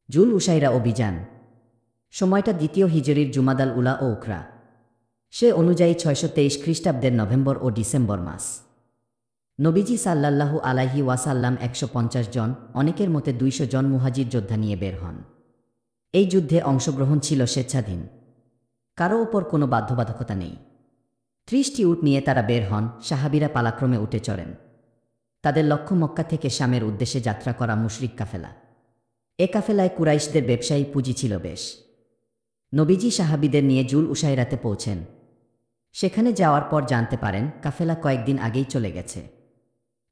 জুল উসাইরা অভিযান। সময়টা দ্বিতীয় হিজরির জুমাদাল উলা ও উখরা। সে অনুযায়ী 623 খ্রিস্টাব্দের নভেম্বর ও ডিসেম্বর মাস। নবীজি সাল্লাল্লাহু আলাইহি ওয়াসাল্লাম 150 জন, অনেকের মতে 200 জন মুহাজির যোদ্ধা নিয়ে বের হন। এই যুদ্ধে অংশগ্রহণ ছিল স্বেচ্ছাধীন। কারো ওপর কোনো বাধ্যবাধকতা নেই। 30টি উট নিয়ে তারা বের হন, সাহাবীরা পালাক্রমে উঠে চড়েন। তাদের লক্ষ্য মক্কা থেকে শামের উদ্দেশ্যে যাত্রা করা মুশরিক কাফেলা। এ কাফেলায় কুরাইশদের ব্যবসায়ী পুঁজি ছিল বেশ। নবীজি সাহাবীদের নিয়ে জুল উসাইরাতে পৌঁছেন। সেখানে যাওয়ার পর জানতে পারেন কাফেলা কয়েকদিন আগেই চলে গেছে।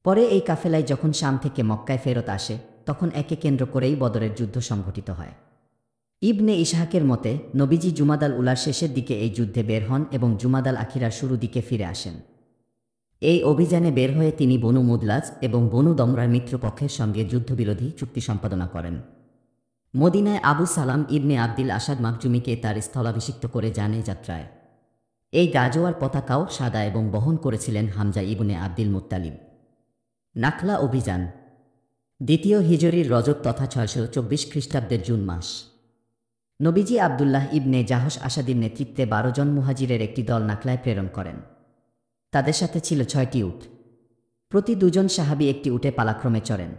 পরে এই কাফেলায় যখন শাম থেকে মক্কায় ফেরত আসে, তখন একে কেন্দ্র করেই বদরের যুদ্ধ সংঘটিত হয়। ইবনে ইসহাকের মতে নবীজি জুমাদাল উলার শেষের দিকে এই যুদ্ধে বের হন এবং জুমাদাল আখিরার শুরু দিকে ফিরে আসেন। এই অভিযানে বের হয়ে তিনি বনু মুদলাজ এবং বনু দমরার মিত্রপক্ষের সঙ্গে যুদ্ধবিরোধী চুক্তি সম্পাদনা করেন। মদিনায় আবু সালাম ইবনে আব্দিল আসাদ মাকজুমিকে তার স্থলাভিষিক্ত করে যান এই যাত্রায়। এই গাজোয়ার পতাকাও সাদা এবং বহন করেছিলেন হামজা ইবনে আব্দুল মুত্তালিব। নাখলা অভিযান। দ্বিতীয় হিজরির রজব তথা 624 খ্রিস্টাব্দের জুন মাস। নবীজি আবদুল্লাহ ইবনে জাহশ আসাদির নেতৃত্বে 12 জন মুহাজিরের একটি দল নাখলায় প্রেরণ করেন। তাদের সাথে ছিল 6টি উট। প্রতি 2 জন সাহাবী একটি উটে পালাক্রমে চড়েন।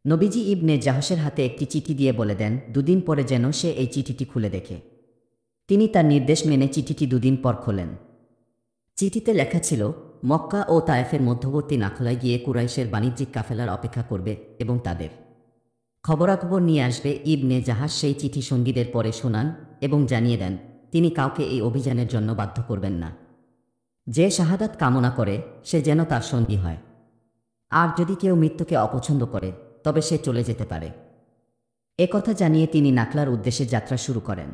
নবীজি ইবনে জাহশের হাতে একটি চিঠি দিয়ে বলে দেন 2 দিন পরে যেন সে এই চিঠিটি খুলে দেখে। তিনি তার নির্দেশ মেনে চিঠিটি 2 দিন পর খোলেন। চিঠিতে লেখা ছিল, মক্কা ও তায়েফের মধ্যবর্তী নাখলায় গিয়ে কুরাইশের বাণিজ্যিক কাফেলার অপেক্ষা করবে এবং তাদের খবরাখবর নিয়ে আসবে। ইবনে জাহাজ সেই চিঠি সঙ্গীদের পরে শোনান এবং জানিয়ে দেন তিনি কাউকে এই অভিযানের জন্য বাধ্য করবেন না। যে শাহাদাত কামনা করে সে যেন তার সঙ্গী হয়, আর যদি কেউ মৃত্যুকে অপছন্দ করে তবে সে চলে যেতে পারে। একথা জানিয়ে তিনি নাখলার উদ্দেশ্যে যাত্রা শুরু করেন।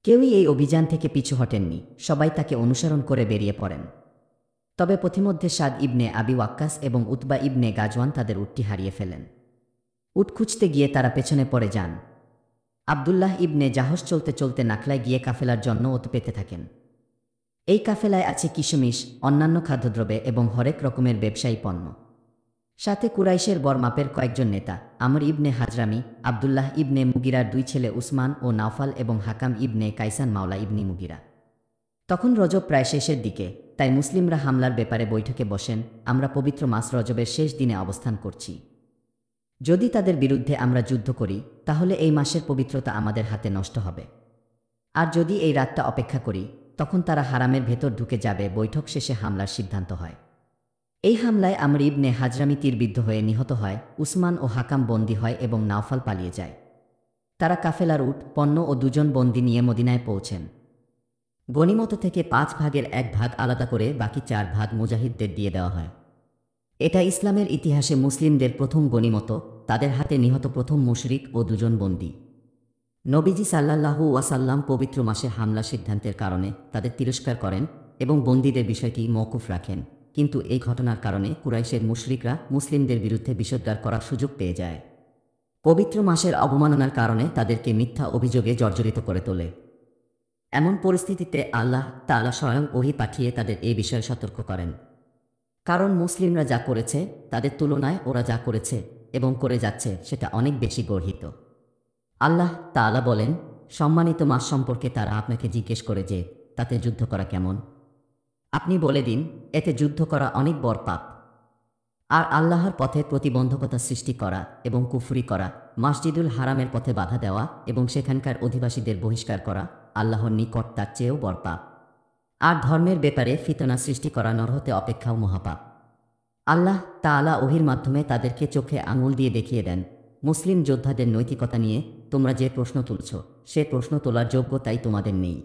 কেউই এই অভিযান থেকে পিছু হটেননি, সবাই তাকে অনুসরণ করে বেরিয়ে পড়েন। তবে পথিমধ্যে সাদ ইবনে আবি ওয়াক্কাস এবং উতবা ইবনে গাজওয়ান তাদের উটটি হারিয়ে ফেলেন। উট খুঁজতে গিয়ে তারা পেছনে পড়ে যান। আবদুল্লাহ ইবনে জাহশ চলতে চলতে নাখলায় গিয়ে কাফেলার জন্য ওত পেতে থাকেন। এই কাফেলায় আছে কিশমিশ, অন্যান্য খাদ্যদ্রব্য এবং হরেক রকমের ব্যবসায়ী পণ্য। সাথে কুরাইশের বড়মাপের কয়েকজন নেতা, আমর ইবনে হাজরামি, আবদুল্লাহ ইবনে মুগিরার 2 ছেলে উসমান ও নাওফাল এবং হাকাম ইবনে কাইসান মাওলা ইবনি মুগিরা। তখন রজব প্রায় শেষের দিকে, তাই মুসলিমরা হামলার ব্যাপারে বৈঠকে বসেন। আমরা পবিত্র মাস রজবের শেষ দিনে অবস্থান করছি। যদি তাদের বিরুদ্ধে আমরা যুদ্ধ করি তাহলে এই মাসের পবিত্রতা আমাদের হাতে নষ্ট হবে, আর যদি এই রাতটা অপেক্ষা করি তখন তারা হারামের ভেতর ঢুকে যাবে। বৈঠক শেষে হামলার সিদ্ধান্ত হয়। এই হামলায় আমর ইবনে হাজরামি তীরবিদ্ধ হয়ে নিহত হয়, উসমান ও হাকাম বন্দী হয় এবং নাওফাল পালিয়ে যায়। তারা কাফেলার উট, পণ্য ও 2 জন বন্দী নিয়ে মদিনায় পৌঁছেন। গনিমত থেকে 5 ভাগের 1 ভাগ আলাদা করে বাকি 4 ভাগ মুজাহিদদের দিয়ে দেওয়া হয়। এটা ইসলামের ইতিহাসে মুসলিমদের প্রথম গনিমত। তাদের হাতে নিহত প্রথম মুশরিক ও 2 জন বন্দী। নবীজি সাল্লাল্লাহু ওয়াসাল্লাম পবিত্র মাসে হামলা সিদ্ধান্তের কারণে তাদের তিরস্কার করেন এবং বন্দীদের বিষয়টি মওকুফ রাখেন, কিন্তু এই ঘটনার কারণে কুরাইশের মুশরিকরা মুসলিমদের বিরুদ্ধে বিষোদ্গার করার সুযোগ পেয়ে যায়। পবিত্র মাসের অবমাননার কারণে তাদেরকে মিথ্যা অভিযোগে জর্জরিত করে তোলে। এমন পরিস্থিতিতে আল্লাহ তাআলা স্বয়ং ওহী পাঠিয়ে তাদের এই বিষয়ে সতর্ক করেন। কারণ মুসলিমরা যা করেছে তাদের তুলনায় ওরা যা করেছে এবং করে যাচ্ছে সেটা অনেক বেশি গর্হিত। আল্লাহ তাআলা বলেন, সম্মানিত মাস সম্পর্কে তারা আপনাকে জিজ্ঞেস করে যে তাতে যুদ্ধ করা কেমন। আপনি বলে দিন, এতে যুদ্ধ করা অনেক বড় পাপ। আর আল্লাহর পথে প্রতিবন্ধকতা সৃষ্টি করা এবং কুফরি করা, মসজিদুল হারামের পথে বাধা দেওয়া এবং সেখানকার অধিবাসীদের বহিষ্কার করা আল্লাহর নিকট তার চেয়েও বড় পাপ। আর ধর্মের ব্যাপারে ফিতনা সৃষ্টি করা নরহতে অপেক্ষাও মহাপাপ। আল্লাহ তাআলা ওহীর মাধ্যমে তাদেরকে চোখে আঙুল দিয়ে দেখিয়ে দেন, মুসলিম যোদ্ধাদের নৈতিকতা নিয়ে তোমরা যে প্রশ্ন তুলছ সে প্রশ্ন তোলার যোগ্যতাই তোমাদের নেই।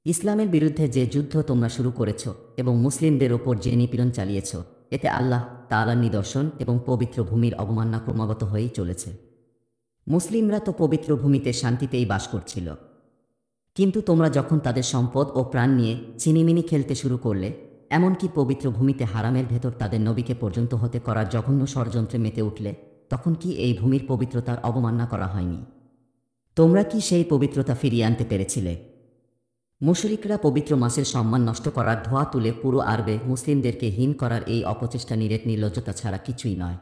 ইসলামের বিরুদ্ধে যে যুদ্ধ তোমরা শুরু করেছ এবং মুসলিমদের ওপর যে নিপীড়ন চালিয়েছ, এতে আল্লাহ তাআলার নিদর্শন এবং পবিত্র ভূমির অবমাননা ক্রমাগত হয়েই চলেছে। মুসলিমরা তো পবিত্র ভূমিতে শান্তিতেই বাস করছিল, কিন্তু তোমরা যখন তাদের সম্পদ ও প্রাণ নিয়ে চিনিমিনি খেলতে শুরু করলে, এমনকি পবিত্র ভূমিতে হারামের ভেতর তাদের নবীকে পর্যন্ত হতে করার জঘন্য ষড়যন্ত্রে মেতে উঠলে, তখন কি এই ভূমির পবিত্রতার অবমাননা করা হয়নি? তোমরা কি সেই পবিত্রতা ফিরিয়ে আনতে পেরেছিলে? মুশরিকরা পবিত্র মাসের সম্মান নষ্ট করার ধোঁয়া তুলে পুরো আরবে মুসলিমদেরকে হীন করার এই অপচেষ্টা নিরেট নির্লজ্জতা ছাড়া কিছুই নয়।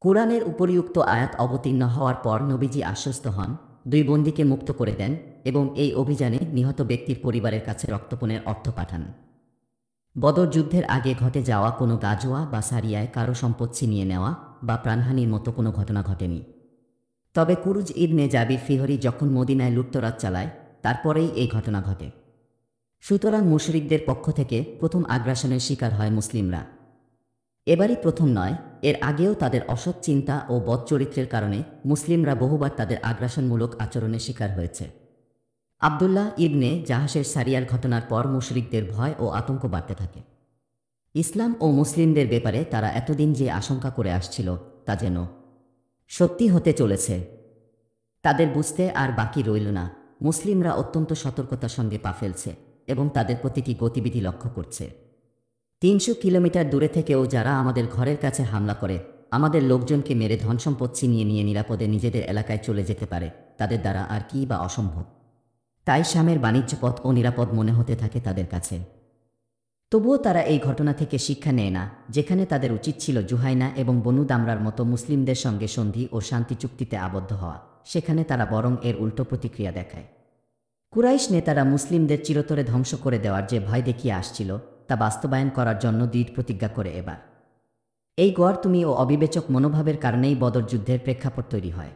কুরআনের উপরিউক্ত আয়াত অবতীর্ণ হওয়ার পর নবীজি আশ্বস্ত হন, 2 বন্দীকে মুক্ত করে দেন এবং এই অভিযানে নিহত ব্যক্তির পরিবারের কাছে রক্তপণের অর্থ পাঠান। বদর যুদ্ধের আগে ঘটে যাওয়া কোনো গাজওয়া বা সারিয়ায় কারো সম্পদ ছিনিয়ে নেওয়া বা প্রাণহানির মতো কোনো ঘটনা ঘটেনি। তবে কুরুজ ইবনে জাবির ফিহরি যখন মদিনায় লুটতরাজ চালায়, তারপরেই এই ঘটনা ঘটে। সুতরাং মুশরিকদের পক্ষ থেকে প্রথম আগ্রাসনের শিকার হয় মুসলিমরা। এবারই প্রথম নয়, এর আগেও তাদের অসৎ চিন্তা ও বদ চরিত্রের কারণে মুসলিমরা বহুবার তাদের আগ্রাসনমূলক আচরণের শিকার হয়েছে। আবদুল্লাহ ইবনে জাহাসের সারিয়ার ঘটনার পর মুশরিকদের ভয় ও আতঙ্ক বাড়তে থাকে। ইসলাম ও মুসলিমদের ব্যাপারে তারা এতদিন যে আশঙ্কা করে আসছিল তা যেন সত্যি হতে চলেছে। তাদের বুঝতে আর বাকি রইল না, মুসলিমরা অত্যন্ত সতর্কতার সঙ্গে পা ফেলছে এবং তাদের প্রতিটি গতিবিধি লক্ষ্য করছে। ৩০০ কিলোমিটার দূরে থেকেও যারা আমাদের ঘরের কাছে হামলা করে, আমাদের লোকজনকে মেরে ধনসম্পদ ছিনিয়ে নিয়ে নিরাপদে নিজেদের এলাকায় চলে যেতে পারে, তাদের দ্বারা আর কি বা অসম্ভব। তাই শামের বাণিজ্য পথ ও নিরাপদ মনে হতে থাকে তাদের কাছে। তবুও তারা এই ঘটনা থেকে শিক্ষা নেয় না। যেখানে তাদের উচিত ছিল জুহাইনা এবং বনু দামরার মতো মুসলিমদের সঙ্গে সন্ধি ও শান্তি চুক্তিতে আবদ্ধ হওয়া, সেখানে তারা বরং এর উল্টো প্রতিক্রিয়া দেখায়। কুরাইশ নেতারা মুসলিমদের চিরতরে ধ্বংস করে দেওয়ার যে ভয় দেখিয়ে আসছিল তা বাস্তবায়ন করার জন্য দৃঢ় প্রতিজ্ঞা করে এবার এই গড় তুমি ও অবিবেচক মনোভাবের কারণেই বদর যুদ্ধের প্রেক্ষাপট তৈরি হয়।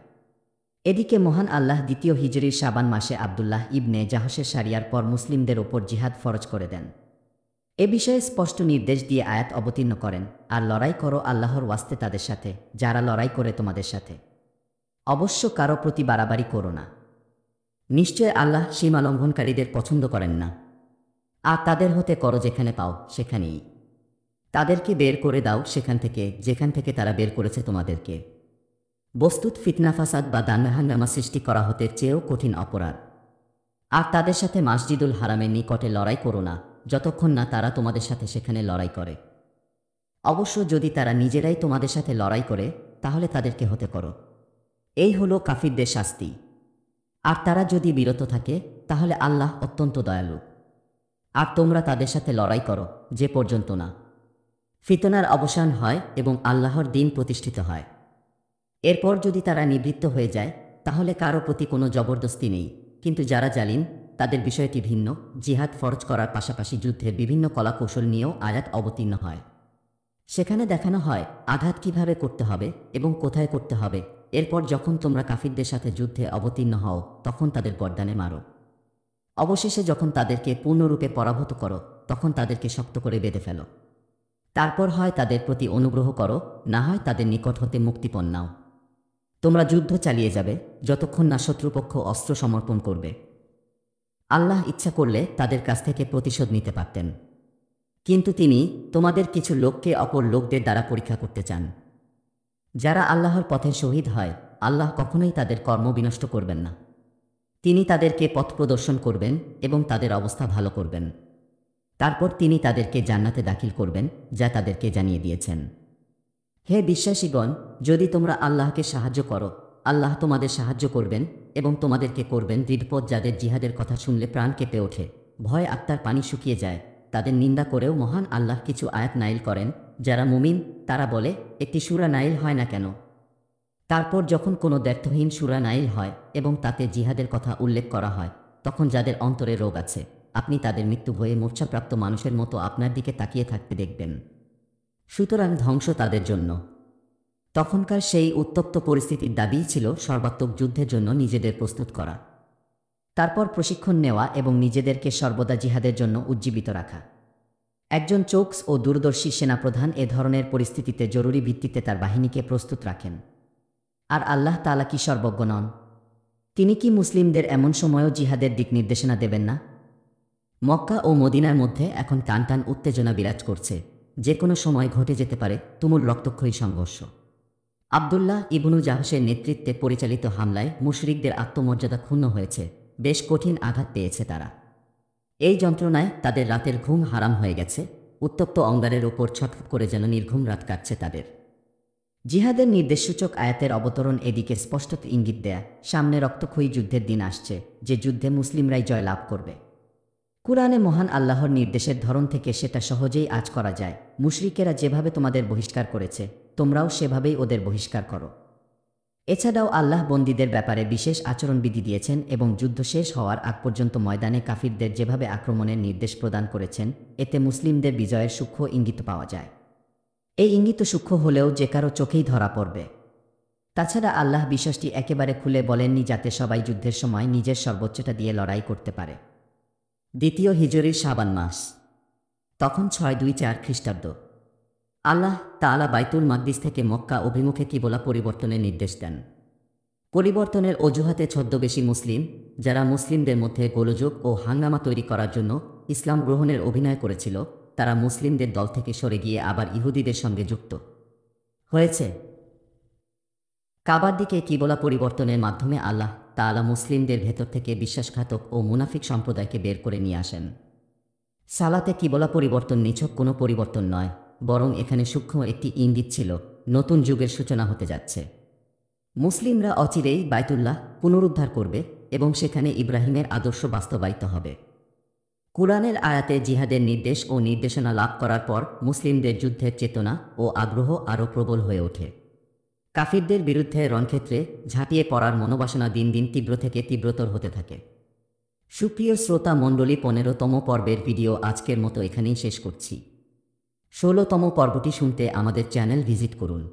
এদিকে মহান আল্লাহ দ্বিতীয় হিজরির শাবান মাসে আবদুল্লাহ ইবনে জাহশের সারিয়ার পর মুসলিমদের ওপর জিহাদ ফরজ করে দেন। এ বিষয়ে স্পষ্ট নির্দেশ দিয়ে আয়াত অবতীর্ণ করেন, আর লড়াই করো আল্লাহর ওয়াস্তে তাদের সাথে যারা লড়াই করে তোমাদের সাথে, অবশ্য কারো প্রতি বাড়াবাড়ি করো না। নিশ্চয় আল্লাহ সীমা লঙ্ঘনকারীদের পছন্দ করেন না। আর তাদের হতে করো যেখানে পাও সেখানেই, তাদেরকে বের করে দাও সেখান থেকে যেখান থেকে তারা বের করেছে তোমাদেরকে। বস্তুত ফিতনা ফাসাদ বা দানহাঙ্গামা সৃষ্টি করা হতে চেয়েও কঠিন অপরাধ। আর তাদের সাথে মসজিদুল হারামের নিকটে লড়াই করো না যতক্ষণ না তারা তোমাদের সাথে সেখানে লড়াই করে। অবশ্য যদি তারা নিজেরাই তোমাদের সাথে লড়াই করে তাহলে তাদেরকে হতে করো। এই হলো কাফিরদের শাস্তি। আর তারা যদি বিরত থাকে তাহলে আল্লাহ অত্যন্ত দয়ালু। আর তোমরা তাদের সাথে লড়াই করো যে পর্যন্ত না ফিতনার অবসান হয় এবং আল্লাহর দিন প্রতিষ্ঠিত হয়। এরপর যদি তারা নিবৃত্ত হয়ে যায় তাহলে কারো প্রতি কোনো জবরদস্তি নেই। কিন্তু যারা জালিম তাদের বিষয়টি ভিন্ন। জিহাদ ফরজ করার পাশাপাশি যুদ্ধের বিভিন্ন কলাকৌশল নিয়েও আয়াত অবতীর্ণ হয়। সেখানে দেখানো হয় আঘাত কিভাবে করতে হবে এবং কোথায় করতে হবে। এরপর যখন তোমরা কাফিরদের সাথে যুদ্ধে অবতীর্ণ হও তখন তাদের গর্দানে মারো। অবশেষে যখন তাদেরকে পূর্ণরূপে পরাভূত করো তখন তাদেরকে শক্ত করে বেঁধে ফেলো। তারপর হয় তাদের প্রতি অনুগ্রহ করো, না হয় তাদের নিকট হতে মুক্তিপণ নাও। তোমরা যুদ্ধ চালিয়ে যাবে যতক্ষণ না শত্রুপক্ষ অস্ত্র সমর্পণ করবে। আল্লাহ ইচ্ছা করলে তাদের কাছ থেকে প্রতিশোধ নিতে পারতেন, কিন্তু তিনি তোমাদের কিছু লোককে অপর লোকদের দ্বারা পরীক্ষা করতে চান। যারা আল্লাহর পথে শহীদ হয় আল্লাহ কখনোই তাদের কর্ম বিনষ্ট করবেন না। তিনি তাদেরকে পথ প্রদর্শন করবেন এবং তাদের অবস্থা ভালো করবেন। তারপর তিনি তাদেরকে জান্নাতে দাখিল করবেন যা তাদেরকে জানিয়ে দিয়েছেন। হে বিশ্বাসীগণ, যদি তোমরা আল্লাহকে সাহায্য করো আল্লাহ তোমাদের সাহায্য করবেন এবং তোমাদেরকে করবেন দৃঢ়পথ। যাদের জিহাদের কথা শুনলে প্রাণ কেঁপে ওঠে, ভয় আত্মার পানি শুকিয়ে যায়, তাদের নিন্দা করেও মহান আল্লাহ কিছু আয়াত নাইল করেন। যারা মুমিন তারা বলে একটি সূরা নাইল হয় না কেন? তারপর যখন কোনো দ্ব্যর্থহীন সূরা নাইল হয় এবং তাতে জিহাদের কথা উল্লেখ করা হয় তখন যাদের অন্তরে রোগ আছে আপনি তাদের মৃত্যু ভয়ে মূর্ছাপ্রাপ্ত মানুষের মতো আপনার দিকে তাকিয়ে থাকতে দেখবেন। সুতরাং ধ্বংস তাদের জন্য। তখনকার সেই উত্তপ্ত পরিস্থিতির দাবিই ছিল সর্বাত্মক যুদ্ধের জন্য নিজেদের প্রস্তুত করা, তারপর প্রশিক্ষণ নেওয়া এবং নিজেদেরকে সর্বদা জিহাদের জন্য উজ্জীবিত রাখা। একজন চোখস ও দূরদর্শী সেনাপ্রধান এ ধরনের পরিস্থিতিতে জরুরি ভিত্তিতে তার বাহিনীকে প্রস্তুত রাখেন। আর আল্লাহ তাআলা কি সর্বজ্ঞ নন? তিনি কি মুসলিমদের এমন সময়ও জিহাদের দিক নির্দেশনা দেবেন না? মক্কা ও মদিনার মধ্যে এখন টান টান উত্তেজনা বিরাজ করছে। যে কোনো সময় ঘটে যেতে পারে তুমুল রক্তক্ষয়ী সংঘর্ষ। আবদুল্লাহ ইবনু জাহশের নেতৃত্বে পরিচালিত হামলায় মুশরিকদের আত্মমর্যাদা ক্ষুণ্ণ হয়েছে, বেশ কঠিন আঘাত পেয়েছে তারা। এই যন্ত্রণায় তাদের রাতের ঘুম হারাম হয়ে গেছে। উত্তপ্ত অঙ্গারের ওপর ছটফট করে যেন নির্ঘুম রাত কাটছে তাদের। জিহাদের নির্দেশসূচক আয়াতের অবতরণ এদিকে স্পষ্ট ইঙ্গিত দেয়া, সামনে রক্তক্ষয়ী যুদ্ধের দিন আসছে, যে যুদ্ধে মুসলিমরাই জয় লাভ করবে। কুরআনে মহান আল্লাহর নির্দেশের ধরন থেকে সেটা সহজেই আঁচ করা যায়। মুশরিকেরা যেভাবে তোমাদের বহিষ্কার করেছে তোমরাও সেভাবেই ওদের বহিষ্কার করো। এছাড়াও আল্লাহ বন্দীদের ব্যাপারে বিশেষ আচরণবিধি দিয়েছেন এবং যুদ্ধ শেষ হওয়ার আগ পর্যন্ত ময়দানে কাফিরদের যেভাবে আক্রমণের নির্দেশ প্রদান করেছেন এতে মুসলিমদের বিজয়ের সূক্ষ্ম ইঙ্গিত পাওয়া যায়। এই ইঙ্গিত সূক্ষ্ম হলেও যে কারো চোখেই ধরা পড়বে। তাছাড়া আল্লাহ বিশ্বাসটি একেবারে খুলে বলেননি যাতে সবাই যুদ্ধের সময় নিজের সর্বোচ্চটা দিয়ে লড়াই করতে পারে। দ্বিতীয় হিজরির শাবান মাস, তখন 624 খ্রিস্টাব্দ। আল্লাহ তাআলা বাইতুল মাকদিস থেকে মক্কা অভিমুখে কিবলা পরিবর্তনের নির্দেশ দেন। পরিবর্তনের অজুহাতে ছদ্মবেশী মুসলিম, যারা মুসলিমদের মধ্যে গোলযোগ ও হাঙ্গামা তৈরি করার জন্য ইসলাম গ্রহণের অভিনয় করেছিল, তারা মুসলিমদের দল থেকে সরে গিয়ে আবার ইহুদিদের সঙ্গে যুক্ত হয়েছে। কাবার দিকে কিবলা পরিবর্তনের মাধ্যমে আল্লাহ তাআলা মুসলিমদের ভেতর থেকে বিশ্বাসঘাতক ও মুনাফিক সম্প্রদায়কে বের করে নিয়ে আসেন। সালাতে কিবলা পরিবর্তন নিছক কোনো পরিবর্তন নয়, বরং এখানে সূক্ষ্ম একটি ইঙ্গিত ছিল নতুন যুগের সূচনা হতে যাচ্ছে। মুসলিমরা অচিরেই বাইতুল্লাহ পুনরুদ্ধার করবে এবং সেখানে ইব্রাহিমের আদর্শ বাস্তবায়িত হবে। কুরআনের আয়াতে জিহাদের নির্দেশ ও নির্দেশনা লাভ করার পর মুসলিমদের যুদ্ধের চেতনা ও আগ্রহ আরও প্রবল হয়ে ওঠে। কাফিরদের বিরুদ্ধে রণক্ষেত্রে ঝাঁপিয়ে পড়ার মনোবাসনা দিন দিন তীব্র থেকে তীব্রতর হতে থাকে। সুপ্রিয় শ্রোতা মণ্ডলী, 15তম পর্বের ভিডিও আজকের মতো এখানেই শেষ করছি। 16তম পর্বটি শুনতে আমাদের চ্যানেল ভিজিট করুন।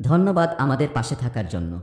ধন্যবাদ আমাদের পাশে থাকার জন্য।